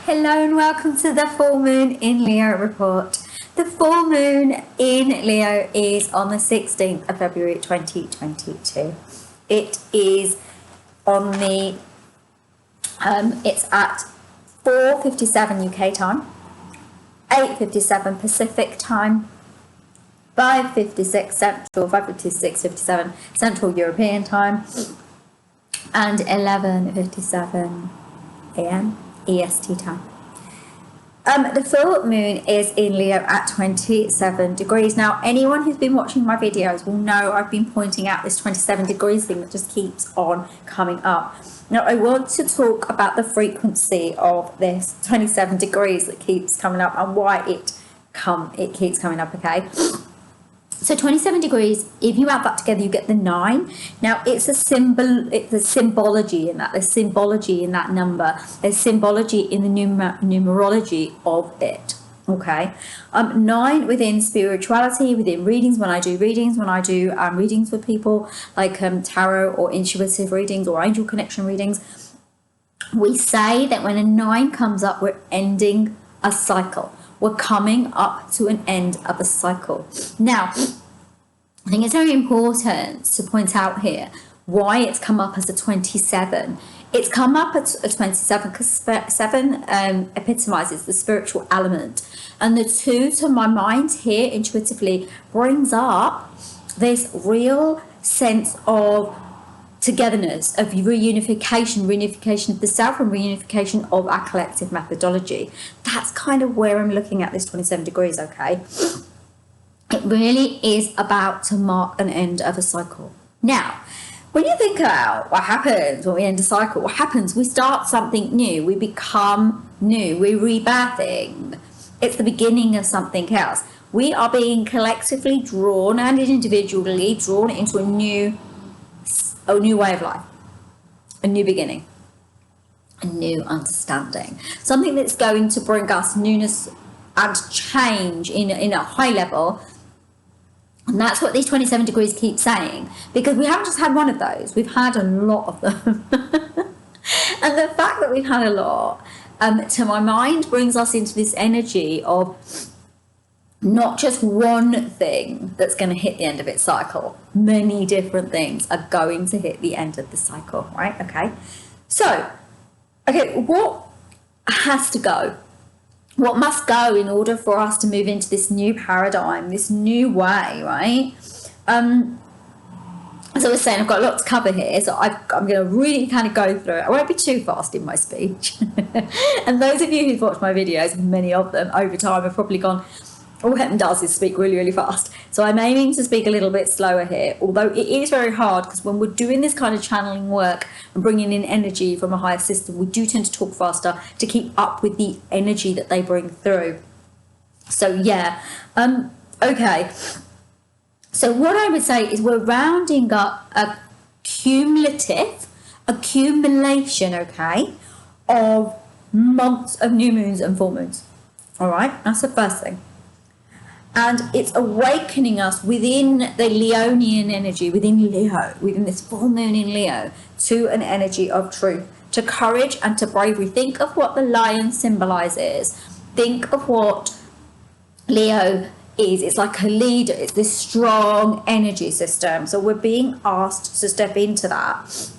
Hello and welcome to the full moon in Leo report. The full moon in Leo is on the 16th of February 2022. It is on the it's at 4:57 UK time, 8:57 Pacific time, 5:56 Central, 5:56:57 Central European time, and 11:57 AM EST time. The full moon is in Leo at 27 degrees. Now, anyone who's been watching my videos will know I've been pointing out this 27 degrees thing that just keeps on coming up. Now, I want to talk about the frequency of this 27 degrees that keeps coming up and why it keeps coming up, okay? So 27 degrees, if you add that together, you get the 9. Now, it's a symbol, it's a symbology in that. There's symbology in that number. There's symbology in the numerology of it, okay? 9 within spirituality, within readings, when I do readings for people, like tarot or intuitive readings or angel connection readings, we say that when a 9 comes up, we're ending a cycle. We're coming up to an end of a cycle. Now, I think it's very important to point out here why it's come up as a 27. It's come up as a 27 because 7 epitomizes the spiritual element. And the 2, to my mind here, intuitively, brings up this real sense of togetherness, of reunification of the self and reunification of our collective methodology. That's kind of where I'm looking at this 27 degrees, okay? It really is about to mark an end of a cycle. Now, when you think about what happens when we end a cycle, what happens? We start something new, we become new, we're rebirthing. It's the beginning of something else. We are being collectively drawn and individually drawn into a new way of life, a new beginning, a new understanding, something that's going to bring us newness and change in a high level. And that's what these 27 degrees keep saying, because we haven't just had one of those, we've had a lot of them. And the fact that we've had a lot, to my mind, brings us into this energy of not just one thing that's going to hit the end of its cycle. Many different things are going to hit the end of the cycle, right? Okay. So, okay, what has to go? What must go in order for us to move into this new paradigm, this new way, right? As I was saying, I've got a lot to cover here, so I'm going to really kind of go through it. I won't be too fast in my speech. And those of you who've watched my videos, many of them over time, have probably gone, all Hepton does is speak really, really fast. So I'm aiming to speak a little bit slower here, although it is very hard because when we're doing this kind of channeling work and bringing in energy from a higher system, we do tend to talk faster to keep up with the energy that they bring through. So yeah, okay. So what I would say is we're rounding up a cumulative accumulation, okay, of months of new moons and full moons. All right, that's the first thing. And it's awakening us within the Leonian energy, within Leo, within this full moon in Leo, to an energy of truth, to courage and to bravery. Think of what the lion symbolizes. Think of what Leo is. It's like a leader. It's this strong energy system. So we're being asked to step into that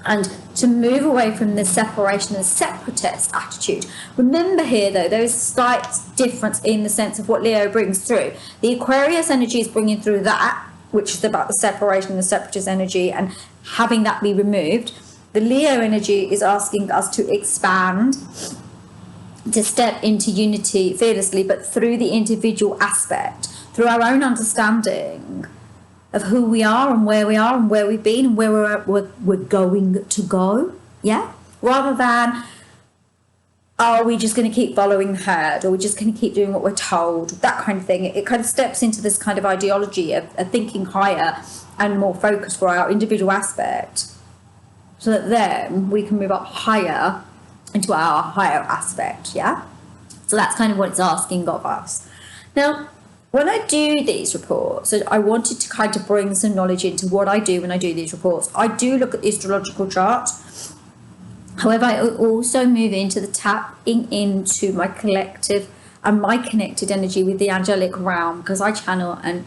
and to move away from the separation and separatist attitude. Remember here, though, there is a slight difference in the sense of what Leo brings through. The Aquarius energy is bringing through that, which is about the separation and the separatist energy and having that be removed. The Leo energy is asking us to expand, to step into unity fearlessly, but through the individual aspect, through our own understanding of who we are and where we've been and where we're going to go, yeah? Rather than, are we just going to keep following the herd, or we're just going to keep doing what we're told, that kind of thing. It kind of steps into this kind of ideology of thinking higher and more focused for our individual aspect, so that then we can move up higher into our higher aspect, yeah? So that's kind of what it's asking of us. Now, when I do these reports, so I wanted to kind of bring some knowledge into what I do when I do these reports. I do look at the astrological chart However, I also move into the tapping into my collective and my connected energy with the angelic realm, because I channel and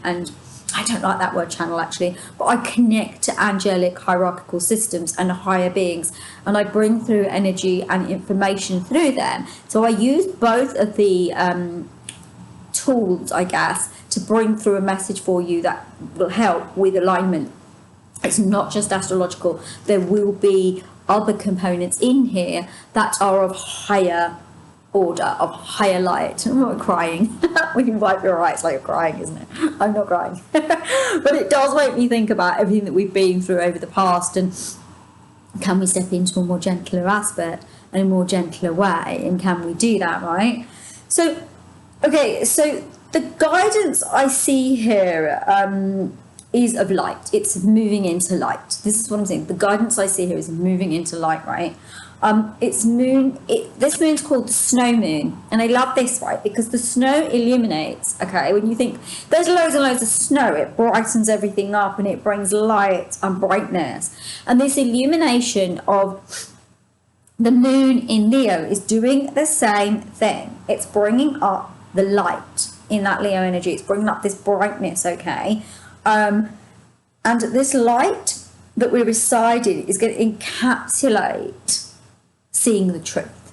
I don't like that word channel actually, but I connect to angelic hierarchical systems and higher beings, and I bring through energy and information through them. So I use both of the tools, I guess, to bring through a message for you that will help with alignment. It's not just astrological. There will be other components in here that are of higher order, of higher light. I'm not crying. When you wipe your eyes, like you're crying, isn't it? I'm not crying. But it does make me think about everything that we've been through over the past, and can we step into a more gentler aspect and a more gentler way, and can we do that, right? So, okay, so the guidance I see here is of light. It's moving into light. This is what I'm saying. The guidance I see here is moving into light, right? This moon's called the snow moon, and I love this, right? Because the snow illuminates, okay? When you think there's loads and loads of snow, it brightens everything up and it brings light and brightness. And this illumination of the moon in Leo is doing the same thing. It's bringing up the light in that Leo energy. It's bringing up this brightness, okay? And this light that we're residing is going to encapsulate seeing the truth,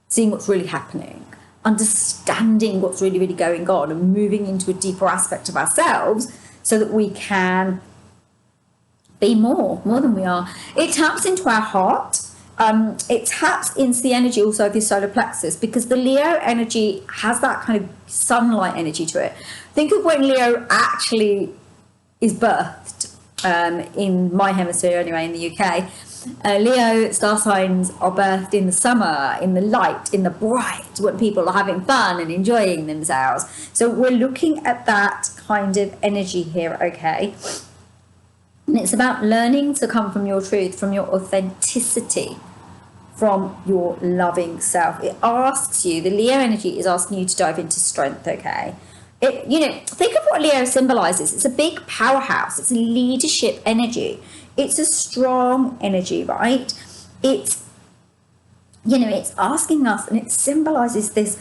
seeing what's really happening, understanding what's really, really going on, and moving into a deeper aspect of ourselves so that we can be more than we are. It taps into our heart. It taps into the energy also of the solar plexus, because the Leo energy has that kind of sunlight energy to it. Think of when Leo actually is birthed, in my hemisphere anyway, in the UK. Leo star signs are birthed in the summer, in the light, in the bright, when people are having fun and enjoying themselves. So we're looking at that kind of energy here, okay? And it's about learning to come from your truth, from your authenticity, from your loving self. It asks you, the Leo energy is asking you to dive into strength, okay? Think of what Leo symbolizes. It's a big powerhouse. It's a leadership energy. It's a strong energy, right? It's asking us, and it symbolizes this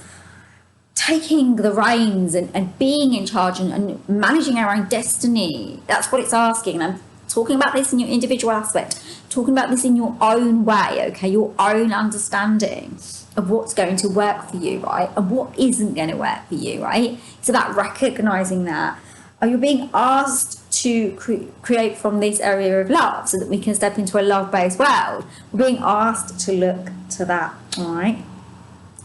taking the reins and being in charge and managing our own destiny. That's what it's asking. And I'm talking about this in your individual aspect, talking about this in your own way, okay? Your own understanding of what's going to work for you, right? And what isn't going to work for you, right? It's about recognizing that. You're being asked to create from this area of love so that we can step into a love-based world. We're being asked to look to that, all right?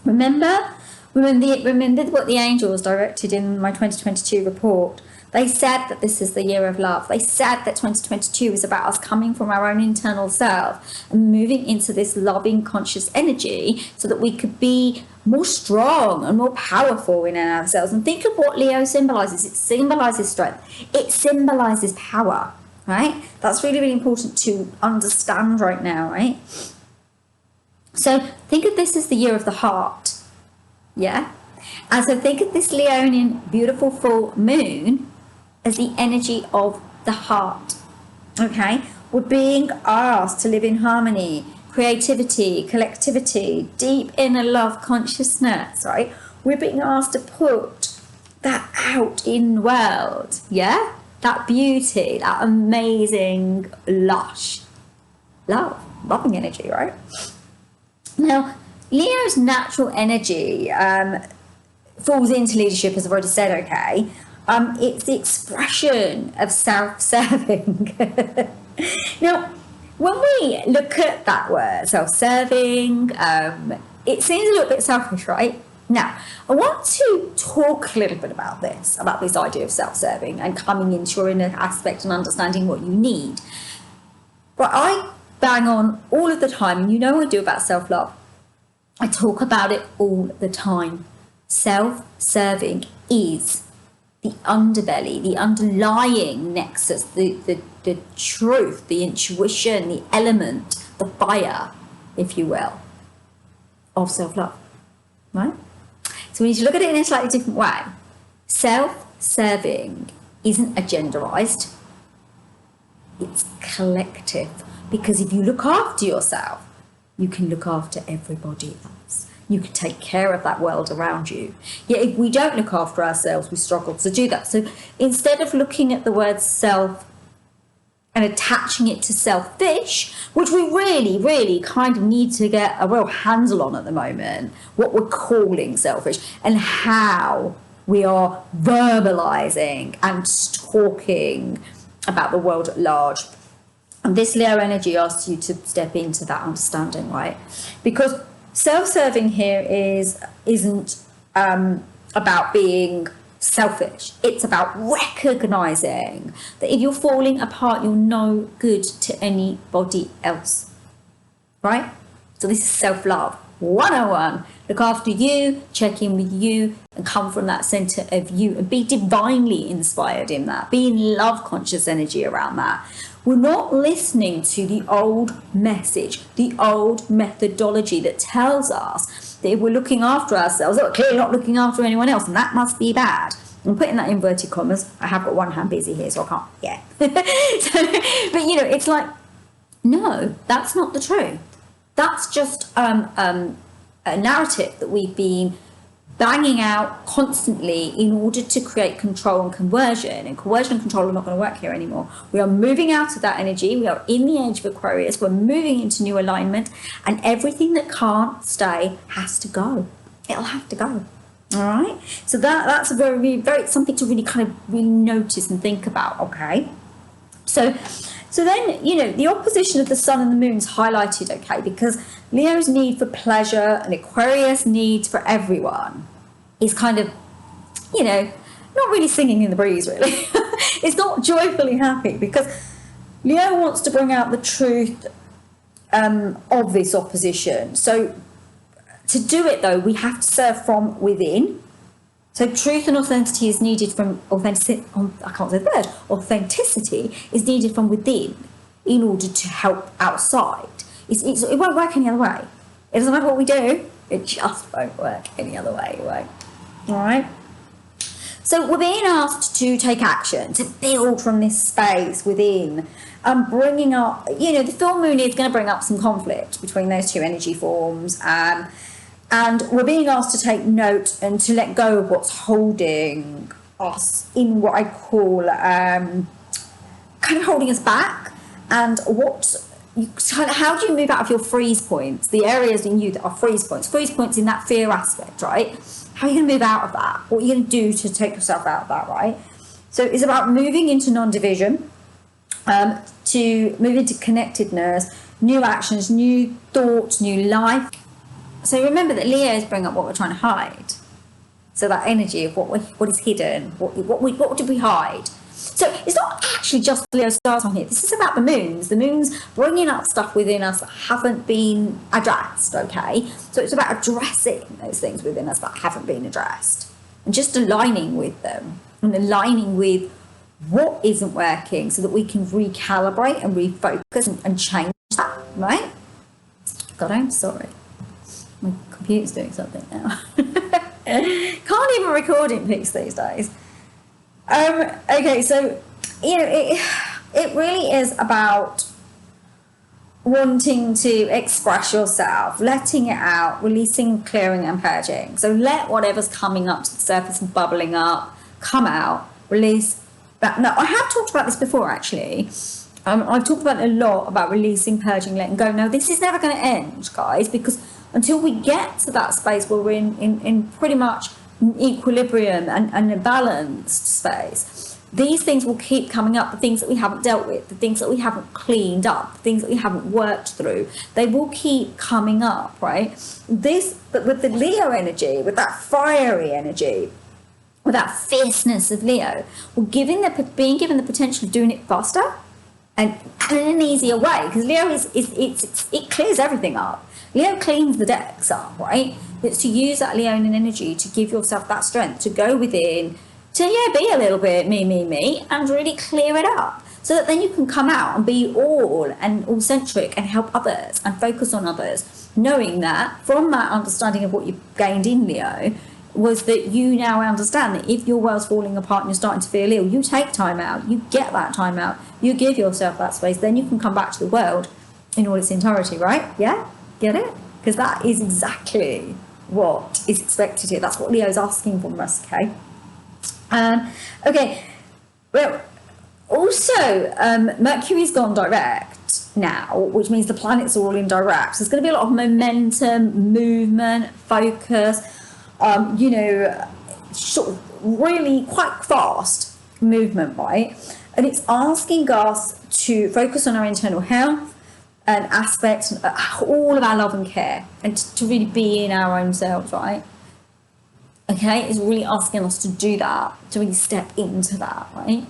Remember what the angels directed in my 2022 report. They said that this is the year of love. They said that 2022 is about us coming from our own internal self and moving into this loving, conscious energy so that we could be more strong and more powerful in ourselves. And think of what Leo symbolizes. It symbolizes strength. It symbolizes power, right? That's really, really important to understand right now, right? So think of this as the year of the heart, yeah? And so think of this Leonian beautiful full moon as the energy of the heart, okay? We're being asked to live in harmony, creativity, collectivity, deep inner love consciousness, right? We're being asked to put that out in the world, yeah? That beauty, that amazing, lush loving energy, right? Now, Leo's natural energy falls into leadership, as I've already said, okay? It's the expression of self-serving. Now, when we look at that word, self-serving, it seems a little bit selfish, right? Now, I want to talk a little bit about this idea of self-serving and coming into your inner aspect and understanding what you need. But I bang on all of the time, and you know what I do about self-love. I talk about it all the time. Self-serving is the underbelly, the underlying nexus, the truth, the intuition, the element, the fire, if you will, of self-love, right? So we need to look at it in a slightly different way. Self-serving isn't agenderized, it's collective. Because if you look after yourself, you can look after everybody else. You can take care of that world around you. Yet if we don't look after ourselves, we struggle to do that. So instead of looking at the word self and attaching it to selfish, which we really, really kind of need to get a real handle on at the moment, what we're calling selfish and how we are verbalizing and talking about the world at large. And this Leo energy asks you to step into that understanding, right? Because self-serving here isn't about being selfish. It's about recognizing that if you're falling apart, you're no good to anybody else, right? So this is self-love 101. Look after you, check in with you, and come from that center of you, and be divinely inspired in that. Be in love conscious energy around that. We're not listening to the old message, the old methodology that tells us that if we're looking after ourselves, we're clearly not looking after anyone else, and that must be bad. I'm putting that in inverted commas. I have got one hand busy here, so I can't, yeah. But, you know, it's like, no, that's not the truth. That's just a narrative that we've been banging out constantly in order to create control and coercion. And coercion and control are not going to work here anymore. We are moving out of that energy. We are in the age of Aquarius. We're moving into new alignment. And everything that can't stay has to go. It'll have to go. All right? So that's a very, very something to really kind of really notice and think about, okay? So then, you know, the opposition of the sun and the moon is highlighted, okay, because Leo's need for pleasure and Aquarius' need for everyone is kind of, you know, not really singing in the breeze, really. It's not joyfully happy, because Leo wants to bring out the truth of this opposition. So to do it, though, we have to serve from within. So truth and authenticity is needed from authenticity is needed from within in order to help outside. It won't work any other way. It doesn't matter what we do, it just won't work any other way, right? All right? So we're being asked to take action, to build from this space within, bringing up, you know, the full moon is going to bring up some conflict between those two energy forms, and we're being asked to take note and to let go of what's holding us in what I call kind of holding us back. And how do you move out of your freeze points, the areas in you that are freeze points in that fear aspect, right? How are you going to move out of that? What are you going to do to take yourself out of that, right? So it's about moving into non-division, to move into connectedness, new actions, new thoughts, new life. So remember that Leos bring up what we're trying to hide. So that energy of what is hidden, what did we hide? So it's not actually just Leo stars on here. This is about the moons. The moons bringing up stuff within us that haven't been addressed, okay? So it's about addressing those things within us that haven't been addressed and just aligning with them and aligning with what isn't working so that we can recalibrate and refocus and change that, right? God, I'm sorry. My computer's doing something now. Can't even record in peace these days. Okay, so, you know, it really is about wanting to express yourself, letting it out, releasing, clearing and purging. So let whatever's coming up to the surface and bubbling up, come out, release that. Now, I have talked about this before, actually. I've talked about a lot about releasing, purging, letting go. Now, this is never going to end, guys, because until we get to that space where we're in pretty much equilibrium and a balanced space, these things will keep coming up. The things that we haven't dealt with, the things that we haven't cleaned up, the things that we haven't worked through, they will keep coming up, right? But with the Leo energy, with that fiery energy, with that fierceness of Leo, we're being given the potential of doing it faster and in an easier way, because Leo it clears everything up. Leo cleans the decks up, right? It's to use that Leonian energy to give yourself that strength, to go within, to be a little bit me, and really clear it up. So that then you can come out and be all-centric and help others and focus on others, knowing that from that understanding of what you've gained in Leo, was that you now understand that if your world's falling apart and you're starting to feel ill, you take time out, you get that time out, you give yourself that space, then you can come back to the world in all its entirety, right? Yeah? Get it? Because that is exactly what is expected here. That's what Leo's asking from us, okay? Okay, well, also, Mercury's gone direct now, which means the planets are all in direct. So there's going to be a lot of momentum, movement, focus, you know, sort of really quite fast movement, right? And it's asking us to focus on our internal health and aspects, all of our love and care, and to really be in our own selves, right? Okay, it's really asking us to do that, to really step into that, right?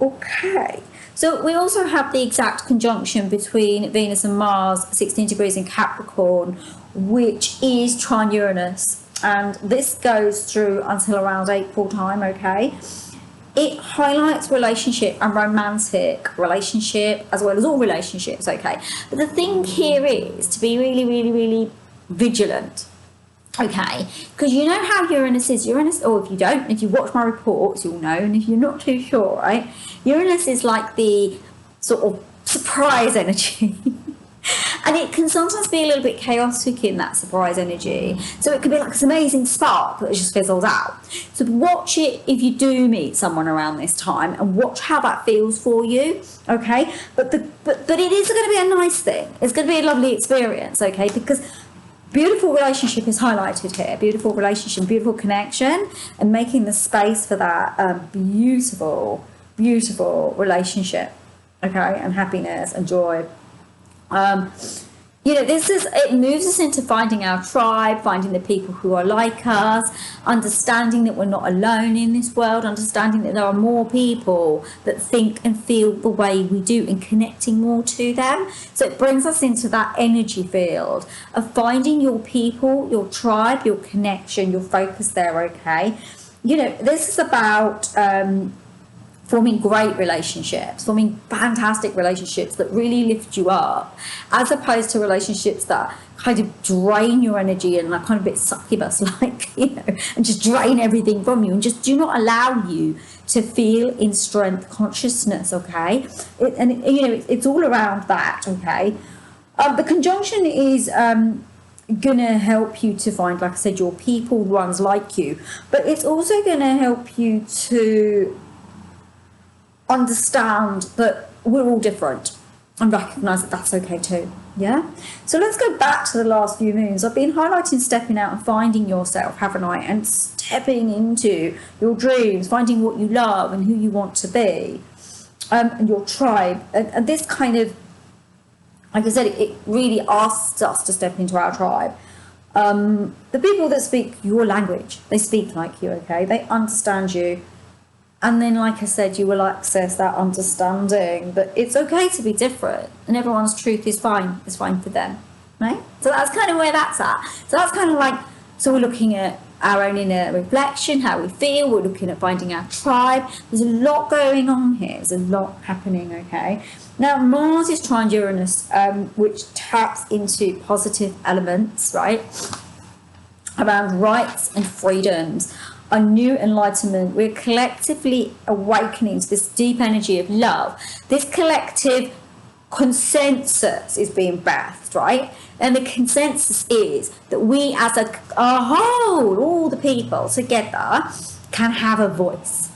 Okay, so we also have the exact conjunction between Venus and Mars, 16 degrees in Capricorn, which is trine Uranus, and this goes through until around April time, okay? It highlights relationship and romantic relationship, as well as all relationships, okay? But the thing here is to be really, really, really vigilant, okay? Because you know how Uranus is. Uranus, or if you don't, if you watch my reports, you'll know. And if you're not too sure, right? Uranus is like the sort of surprise energy. And it can sometimes be a little bit chaotic in that surprise energy. So it could be like this amazing spark that just fizzles out. So watch it if you do meet someone around this time, and watch how that feels for you, okay? But it is going to be a nice thing. It's going to be a lovely experience, okay? Because beautiful relationship is highlighted here. Beautiful relationship, beautiful connection, and making the space for that beautiful, beautiful relationship, okay? And happiness and joy. You know, it moves us into finding our tribe, finding the people who are like us, understanding that we're not alone in this world, understanding that there are more people that think and feel the way we do, and connecting more to them. So it brings us into that energy field of finding your people, your tribe, your connection, your focus there, okay? You know, this is about forming great relationships, forming fantastic relationships that really lift you up, as opposed to relationships that kind of drain your energy and are kind of a bit succubus, like, you know, and just drain everything from you and just do not allow you to feel in strength consciousness, okay? You know, it's all around that, okay? The conjunction is gonna help you to find, like I said, your people, ones like you, but it's also gonna help you to understand that we're all different and recognize that that's okay too. Yeah, so let's go back to the last few moons. I've been highlighting stepping out and finding yourself, haven't I? And stepping into your dreams, finding what you love and who you want to be, and your tribe. And this kind of, like I said, it really asks us to step into our tribe. The people that speak your language, they speak like you, okay? They understand you. And then, like I said, you will access that understanding that it's okay to be different, and everyone's truth is fine. It's fine for them, right? So that's kind of where that's at. So that's kind of like, so we're looking at our own inner reflection, how we feel. We're looking at finding our tribe. There's a lot going on here. There's a lot happening, okay? Now, Mars is trine Uranus, which taps into positive elements, right? Around rights and freedoms. A new enlightenment. We're collectively awakening to this deep energy of love. This collective consensus is being birthed, right? And the consensus is that we as a whole, all the people together, can have a voice.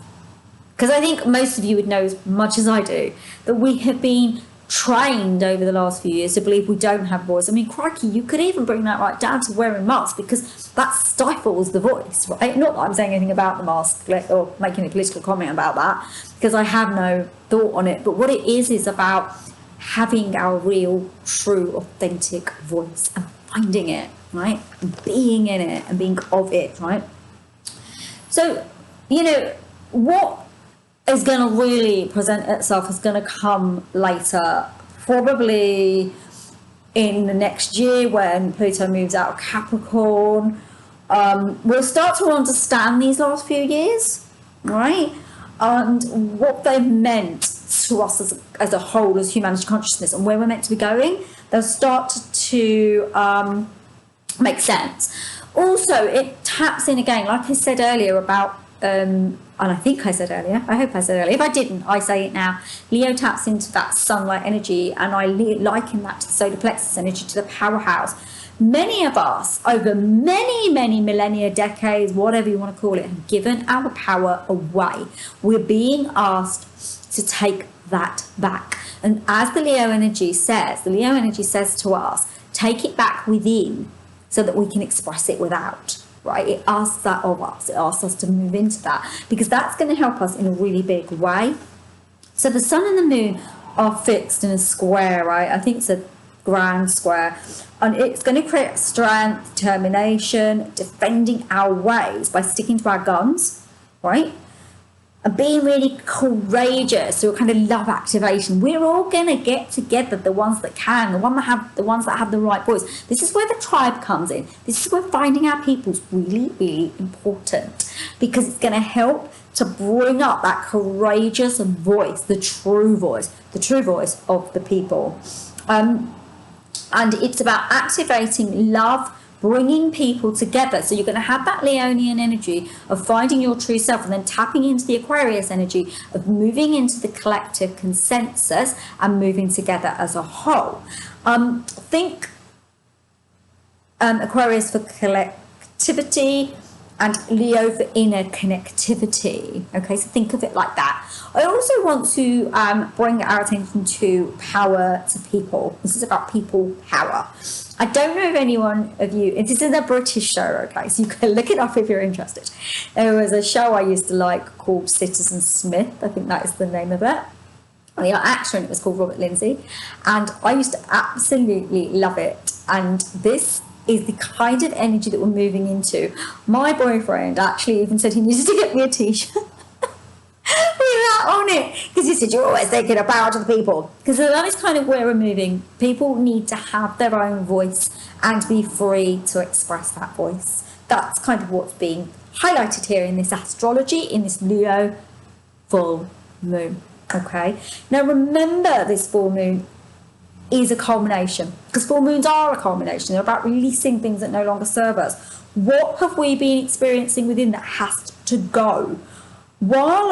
Because I think most of you would know as much as I do that we have been trained over the last few years to believe we don't have a voice. I mean, crikey, you could even bring that right down to wearing masks, because that stifles the voice, right? Not that I'm saying anything about the mask or making a political comment about that, because I have no thought on it. But what it is about having our real, true, authentic voice and finding it, right? And being in it and being of it, right? So, you know, what is going to really present itself is going to come later, probably in the next year when Pluto moves out of Capricorn. We'll start to understand these last few years, right? And what they've meant to us as a whole, as humanity consciousness, and where we're meant to be going. They'll start to make sense. Also, it taps in again, like I said earlier, about and I think I said earlier, I hope I said earlier, if I didn't, I say it now, Leo taps into that sunlight energy, and I liken that to the solar plexus energy, to the powerhouse. Many of us, over many millennia, decades, whatever you want to call it, have given our power away. We're being asked to take that back. And as the Leo energy says to us, take it back within so that we can express it without, right? It asks that of us. It asks us to move into that, because that's going to help us in a really big way. So the sun and the moon are fixed in a square, right? I think it's a grand square. And it's going to create strength, determination, defending our ways by sticking to our guns, right? And being really courageous, so kind of love activation. We're all going to get together, the ones that can, the ones that have the right voice. This is where the tribe comes in. This is where finding our people is really, really important, because it's going to help to bring up that courageous voice, the true voice of the people. And it's about activating love, bringing people together. So you're going to have that Leonian energy of finding your true self, and then tapping into the Aquarius energy of moving into the collective consensus and moving together as a whole. Think Aquarius for collectivity and Leo for inner connectivity. Okay, so think of it like that. I also want to bring our attention to power to people. This is about people power. I don't know if anyone of you, this is a British show, okay, so you can look it up if you're interested. There was a show I used to like called Citizen Smith, I think that is the name of it. The actor in it was called Robert Lindsay, and I used to absolutely love it. And this is the kind of energy that we're moving into. My boyfriend actually even said he needed to get me a t-shirt with that on it, because he said, you're always thinking of power to the people, because that is kind of where we're moving. People need to have their own voice and be free to express that voice. That's kind of what's being highlighted here in this astrology, in this Leo full moon. Okay, now remember, this full moon is a culmination, because full moons are a culmination. They're about releasing things that no longer serve us. What have we been experiencing within that has to go? While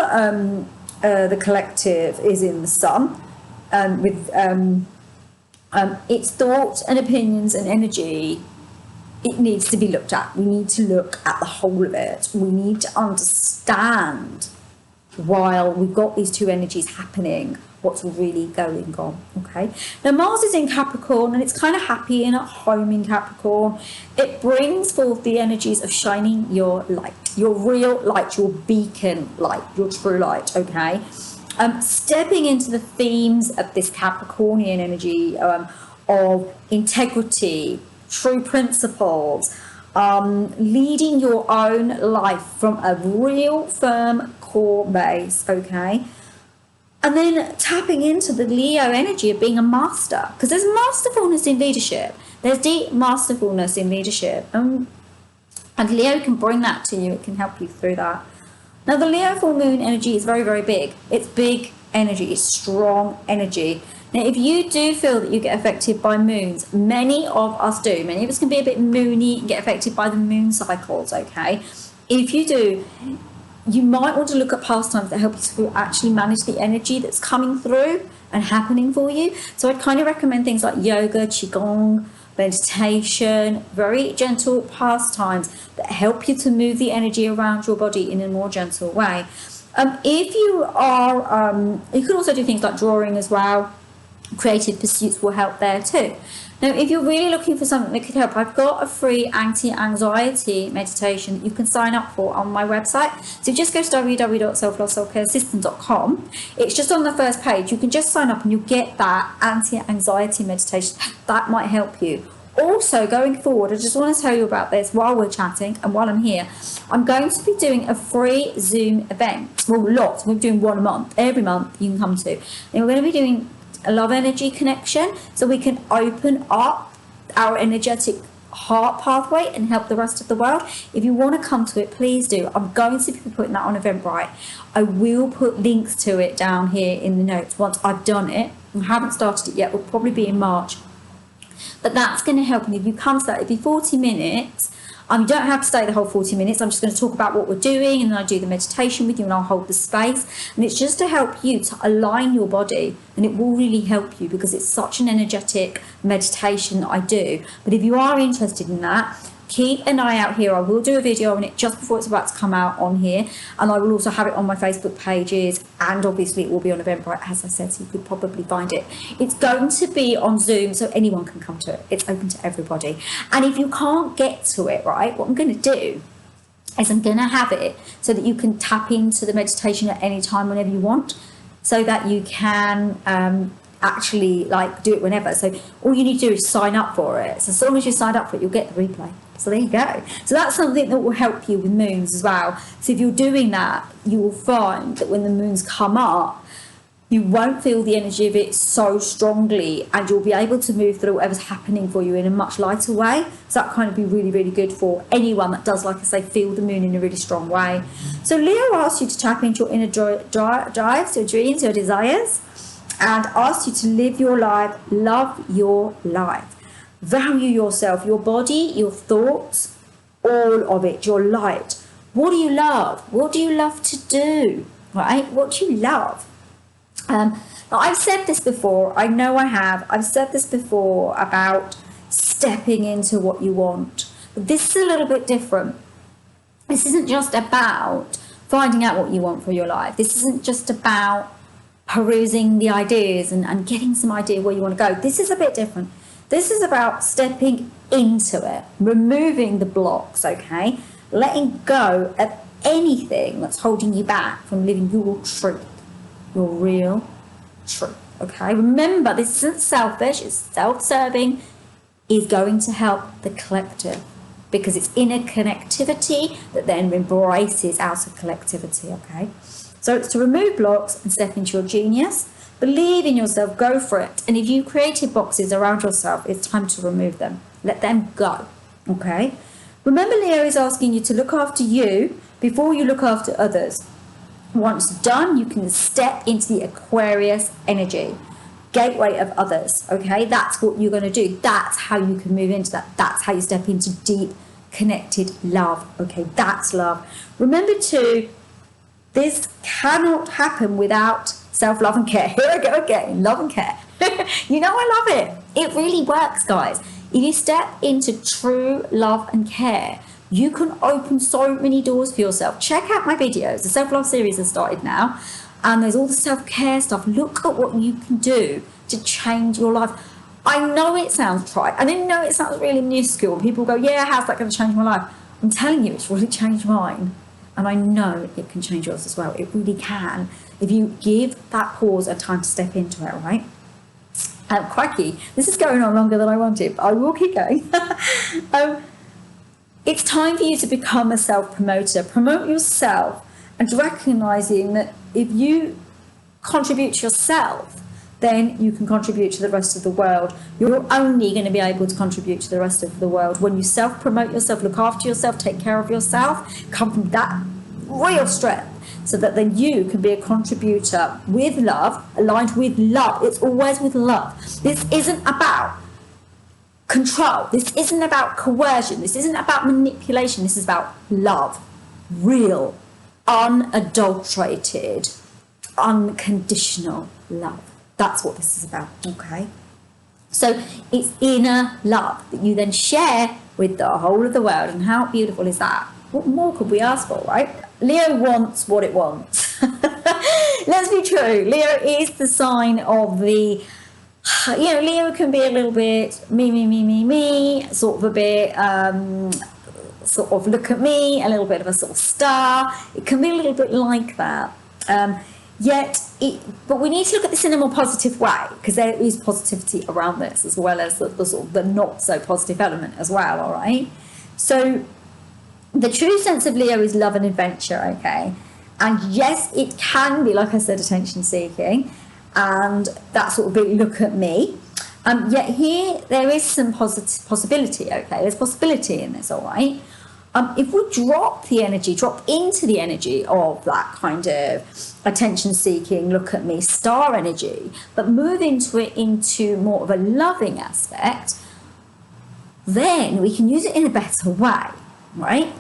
the collective is in the sun, with its thoughts and opinions and energy, it needs to be looked at. We need to look at the whole of it. We need to understand, while we've got these two energies happening, what's really going on. Okay, now Mars is in Capricorn, and it's kind of happy and at home in Capricorn. It brings forth the energies of shining your light, your real light, your beacon light, your true light. Okay, stepping into the themes of this Capricornian energy of integrity, true principles, leading your own life from a real firm core base. Okay, and then tapping into the Leo energy of being a master, because there's masterfulness in leadership. There's deep masterfulness in leadership, and Leo can bring that to you. It can help you through that. Now the Leo full moon energy is very, very big. It's big energy. It's strong energy. Now if you do feel that you get affected by moons, many of us do. Many of us can be a bit moony and get affected by the moon cycles. Okay, if you do, you might want to look at pastimes that help you to actually manage the energy that's coming through and happening for you. So I'd kind of recommend things like yoga, qigong, meditation, very gentle pastimes that help you to move the energy around your body in a more gentle way. If you are, you can also do things like drawing as well. Creative pursuits will help there too. Now, if you're really looking for something that could help, I've got a free anti-anxiety meditation that you can sign up for on my website. So just go to www.selfloveselfcareassistant.com. It's just on the first page. You can just sign up and you'll get that anti-anxiety meditation. That might help you. Also, going forward, I just want to tell you about this while we're chatting and while I'm here. I'm going to be doing a free Zoom event. Well, lots. We're doing one a month. Every month you can come to. And we're going to be doing a love energy connection, so we can open up our energetic heart pathway and help the rest of the world. If you want to come to it, please do. I'm going to be putting that on Eventbrite. I will put links to it down here in the notes once I've done it. I haven't started it yet. Will probably be in March, but that's going to help. And if you come to that, it'll be 40 minutes. You don't have to stay the whole 40 minutes. I'm just going to talk about what we're doing, and then I do the meditation with you, and I'll hold the space. And it's just to help you to align your body, and it will really help you because it's such an energetic meditation that I do. But if you are interested in that, keep an eye out here. I will do a video on it just before it's about to come out on here, and I will also have it on my Facebook pages, and obviously it will be on Eventbrite, as I said, so you could probably find it. It's going to be on Zoom, so anyone can come to it. It's open to everybody. And if you can't get to it, right, what I'm going to do is I'm going to have it so that you can tap into the meditation at any time whenever you want, so that you can actually like do it whenever. So all you need to do is sign up for it. So as long as you sign up for it, you'll get the replay. So there you go. So that's something that will help you with moons as well. So if you're doing that, you will find that when the moons come up, you won't feel the energy of it so strongly, and you'll be able to move through whatever's happening for you in a much lighter way. So that kind of be really, really good for anyone that does, like I say, feel the moon in a really strong way. So Leo asks you to tap into your inner drives, your dreams, your desires, and asks you to live your life, love your life. Value yourself, your body, your thoughts, all of it, your light. What do you love? What do you love to do? Right? What do you love? Now I've said this before. I know I have. I've said this before about stepping into what you want. But this is a little bit different. This isn't just about finding out what you want for your life. This isn't just about perusing the ideas and getting some idea where you want to go. This is a bit different. This is about stepping into it, removing the blocks, okay? Letting go of anything that's holding you back from living your truth, your real truth, okay? Remember, this isn't selfish, it's self-serving, is going to help the collective because it's inner connectivity that then embraces outer collectivity, okay? So it's to remove blocks and step into your genius. Believe in yourself, go for it. And if you created boxes around yourself, it's time to remove them. Let them go, okay? Remember, Leo is asking you to look after you before you look after others. Once done, you can step into the Aquarius energy, gateway of others, okay? That's what you're going to do. That's how you can move into that. That's how you step into deep, connected love, okay? That's love. Remember too, this cannot happen without self-love and care. Here I go again, love and care. You know, I love it. It really works, guys. If you step into true love and care, you can open so many doors for yourself. Check out my videos. The self-love series has started now, and there's all the self-care stuff. Look at what you can do to change your life. I know it sounds trite, and I know it sounds really minuscule. People go, yeah, how's that going to change my life? I'm telling you, it's really changed mine. And I know it can change yours as well. It really can. If you give that pause a time to step into it, right? Crikey, this is going on longer than I wanted, but I will keep going. It's time for you to become a self-promoter. Promote yourself, and recognizing that if you contribute to yourself, then you can contribute to the rest of the world. You're only going to be able to contribute to the rest of the world when you self-promote yourself, look after yourself, take care of yourself, come from that real strength, so that then you can be a contributor with love, aligned with love. It's always with love. This isn't about control. This isn't about coercion. This isn't about manipulation. This is about love. Real, unadulterated, unconditional love. That's what this is about, okay? So it's inner love that you then share with the whole of the world. And how beautiful is that? What more could we ask for, right? Leo wants what it wants. Let's be true. Leo is the sign of the, you know, Leo can be a little bit me, sort of a bit, sort of look at me, a little bit of a sort of star. It can be a little bit like that. But we need to look at this in a more positive way, because there is positivity around this, as well as the sort of the not so positive element as well, all right? So the true sense of Leo is love and adventure, okay? And yes, it can be, like I said, attention seeking, and that sort of bit, look at me. Yet here, there is some possibility, okay? There's possibility in this, all right? If we drop into the energy of that kind of attention-seeking, look at me, star energy, but move into it into more of a loving aspect, then we can use it in a better way. right?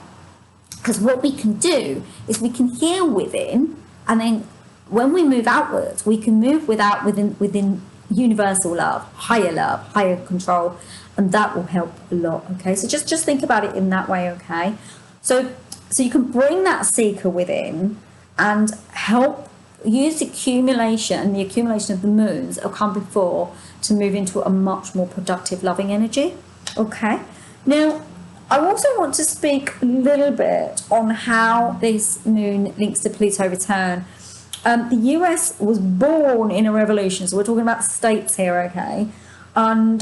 Because what we can do is we can heal within, and then when we move outwards, we can move within universal love, higher control, and that will help a lot. Okay, so just think about it in that way. Okay, so you can bring that seeker within and help use the accumulation of the moons that have come before to move into a much more productive, loving energy. Okay, now I also want to speak a little bit on how this moon links to Pluto return. The US was born in a revolution, so we're talking about the states here, okay? And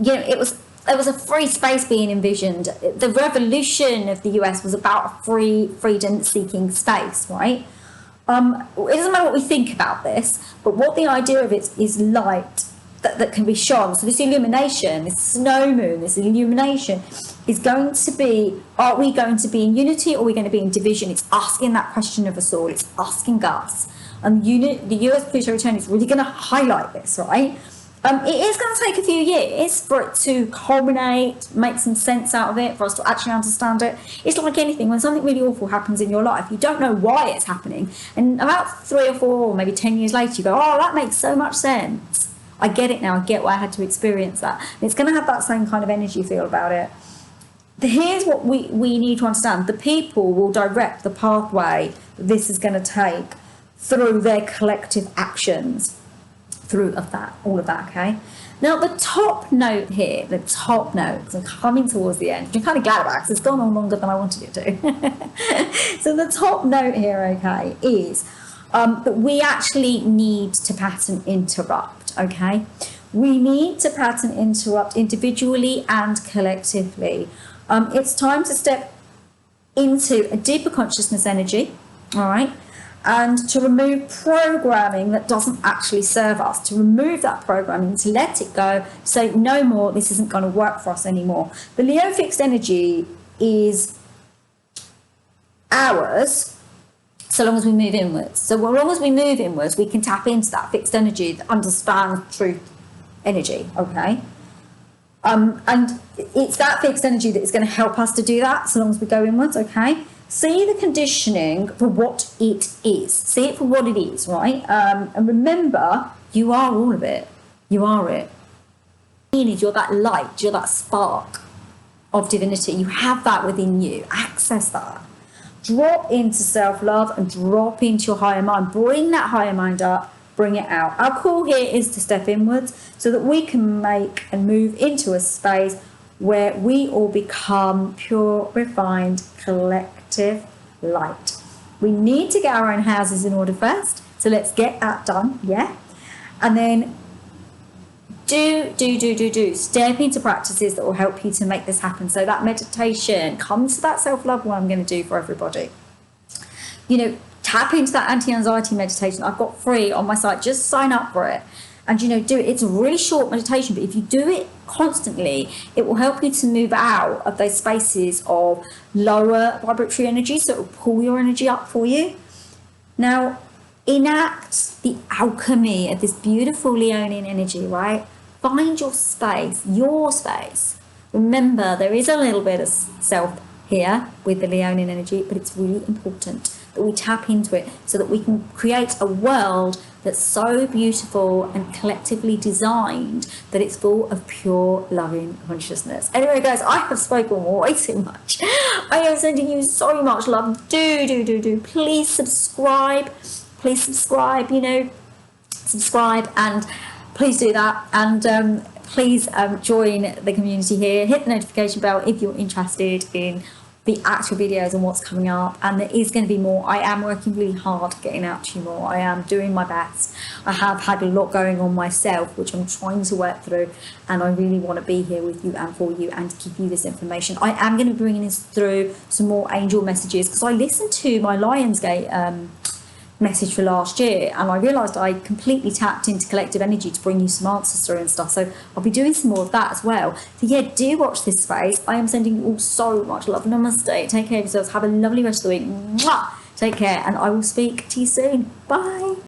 you know, there was a free space being envisioned. The revolution of the US was about a freedom-seeking space, right? It doesn't matter what we think about this, but what the idea of it is light that can be shone. So this illumination, this snow moon, this illumination is going to be, are we going to be in unity or are we going to be in division? It's asking that question of us all. It's asking us. And the US Pluto return is really going to highlight this, right? It is going to take a few years for it to culminate, make some sense out of it, for us to actually understand it. It's like anything. When something really awful happens in your life, you don't know why it's happening. And about 3 or 4 or maybe 10 years later, you go, oh, that makes so much sense. I get it now. I get why I had to experience that. And it's going to have that same kind of energy feel about it. Here's what we need to understand. The people will direct the pathway that this is going to take through their collective actions, through all of that, okay? Now, the top note here, because I'm coming towards the end, which I'm kind of glad about because it's gone on longer than I wanted it to. So the top note here, okay, is that we actually need to pattern interrupt. Okay, we need to pattern interrupt individually and collectively. It's time to step into a deeper consciousness energy, all right, and to remove programming that doesn't actually serve us, to remove that programming, to let it go, say no more, this isn't going to work for us anymore. The Leo fixed energy is ours so long as we move inwards. So as long as we move inwards, we can tap into that fixed energy that understands truth energy, okay? And it's that fixed energy that is going to help us to do that so long as we go inwards, okay? See the conditioning for what it is. See it for what it is, right? And remember, you are all of it. You are it. You're that light, you're that spark of divinity. You have that within you. Access that. Drop into self-love and drop into your higher mind. Bring that higher mind up, bring it out. Our call here is to step inwards so that we can make and move into a space where we all become pure, refined, collective light. We need to get our own houses in order first. So let's get that done, yeah? And then do. Step into practices that will help you to make this happen. So that meditation, come to that self-love one I'm going to do for everybody. You know, tap into that anti-anxiety meditation I've got free on my site. Just sign up for it. And, you know, do it. It's a really short meditation, but if you do it constantly, it will help you to move out of those spaces of lower vibratory energy. So it will pull your energy up for you. Now, enact the alchemy of this beautiful Leonian energy, right? Find your space, your space. Remember, there is a little bit of self here with the Leonian energy, but it's really important that we tap into it so that we can create a world that's so beautiful and collectively designed that it's full of pure loving consciousness. Anyway, guys, I have spoken way too much. I am sending you so much love. Do. Please subscribe. You know, subscribe, and please do that. And please join the community here. Hit the notification bell if you're interested in the actual videos and what's coming up. And there is going to be more. I am working really hard getting out to you more. I am doing my best. I have had a lot going on myself, which I'm trying to work through, and I really want to be here with you and for you and give you this information. I am going to be bringing this through some more angel messages because I listened to my Lionsgate message for last year, and I realised I completely tapped into collective energy to bring you some answers through and stuff. So I'll be doing some more of that as well. So yeah, do watch this space. I am sending you all so much love. Namaste. Take care of yourselves. Have a lovely rest of the week. Mwah! Take care, and I will speak to you soon. Bye.